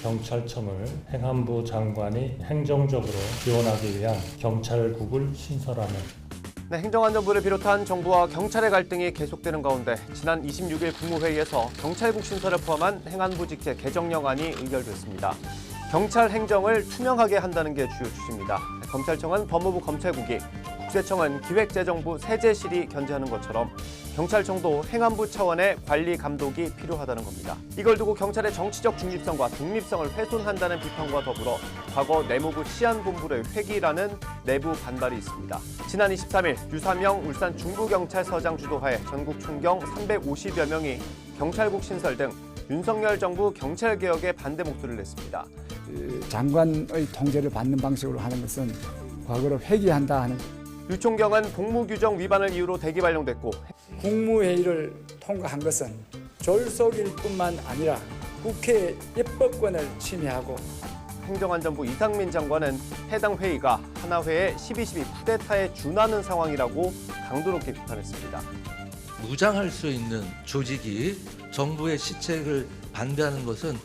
경찰청을 행안부 장관이 행정적으로 지원하기 위한 경찰국을 신설하는. 네, 행정안전부를 비롯한 정부와 경찰의 갈등이 계속되는 가운데 지난 26일 국무회의에서 경찰국 신설을 포함한 행안부 직제 개정령안이 의결됐습니다. 경찰 행정을 투명하게 한다는 게 주요 취지입니다. 검찰청은 법무부 검찰국이, 국세청은 기획재정부 세제실이 견제하는 것처럼 경찰청도 행안부 차원의 관리 감독이 필요하다는 겁니다. 이걸 두고 경찰의 정치적 중립성과 독립성을 훼손한다는 비판과 더불어 과거 내무부 치안본부의 회기라는 내부 반발이 있습니다. 지난 23일 유사명 울산 중부경찰서장 주도하에 전국 총경 350여 명이 경찰국 신설 등 윤석열 정부 경찰개혁에 반대 목소리를 냈습니다. 장관의 통제를 받는 방식으로 하는 것은 과거로 회귀한다 하는. 유 총경은 복무규정 위반을 이유로 대기 발령됐고 국무회의를 통과한 것은 졸속일 뿐만 아니라 국회의 입법권을 침해하고. 행정안전부 이상민 장관은 해당 회의가 하나회의 12.12 쿠데타에 준하는 상황이라고 강도 높게 비판했습니다. 무장할 수 있는 조직이 정부의 시책을 반대하는 것은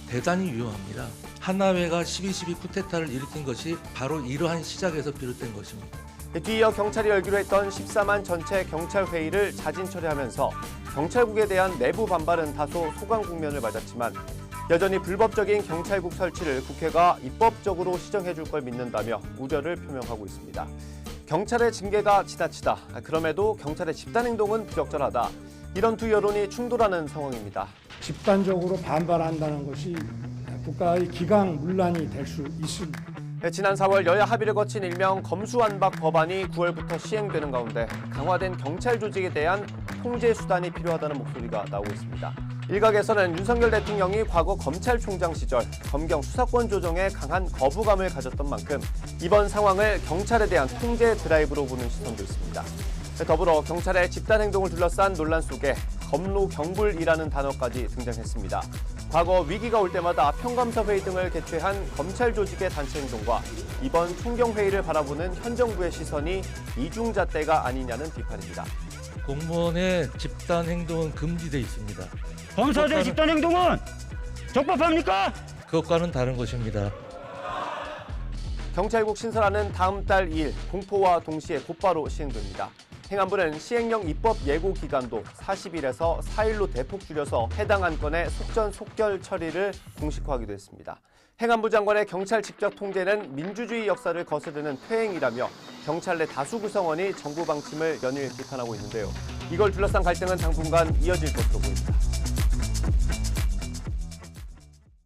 대단히 위험합니다. 하나회가 12.12 쿠데타를 일으킨 것이 바로 이러한 시작에서 비롯된 것입니다. 뒤이어 경찰이 열기로 했던 14만 전체 경찰회의를 자진 철회하면서 경찰국에 대한 내부 반발은 다소 소강 국면을 맞았지만 여전히 불법적인 경찰국 설치를 국회가 입법적으로 시정해 줄 걸 믿는다며 우려를 표명하고 있습니다. 경찰의 징계가 지나치다. 그럼에도 경찰의 집단행동은 부적절하다. 이런 두 여론이 충돌하는 상황입니다. 집단적으로 반발한다는 것이 국가의 기강문란이 될 수 있습니다. 지난 4월 여야 합의를 거친 일명 검수완박 법안이 9월부터 시행되는 가운데 강화된 경찰 조직에 대한 통제 수단이 필요하다는 목소리가 나오고 있습니다. 일각에서는 윤석열 대통령이 과거 검찰총장 시절 검경 수사권 조정에 강한 거부감을 가졌던 만큼 이번 상황을 경찰에 대한 통제 드라이브로 보는 시선도 있습니다. 더불어 경찰의 집단 행동을 둘러싼 논란 속에 검로경불이라는 단어까지 등장했습니다. 과거 위기가 올 때마다 평감사 회의 등을 개최한 검찰 조직의 단체 행동과 이번 총경회의를 바라보는 현 정부의 시선이 이중잣대가 아니냐는 비판입니다. 공무원의 집단 행동은 금지되어 있습니다. 검사들의 집단 행동은 적법합니까? 그것과는 다른 것입니다. 경찰국 신설안은 다음 달 2일 공포와 동시에 곧바로 시행됩니다. 행안부는 시행령 입법 예고 기간도 40일에서 4일로 대폭 줄여서 해당 안건의 속전속결 처리를 공식화하기도 했습니다. 행안부 장관의 경찰 직접 통제는 민주주의 역사를 거스르는 퇴행이라며 경찰 내 다수 구성원이 정부 방침을 연일 비판하고 있는데요. 이걸 둘러싼 갈등은 당분간 이어질 것으로 보입니다.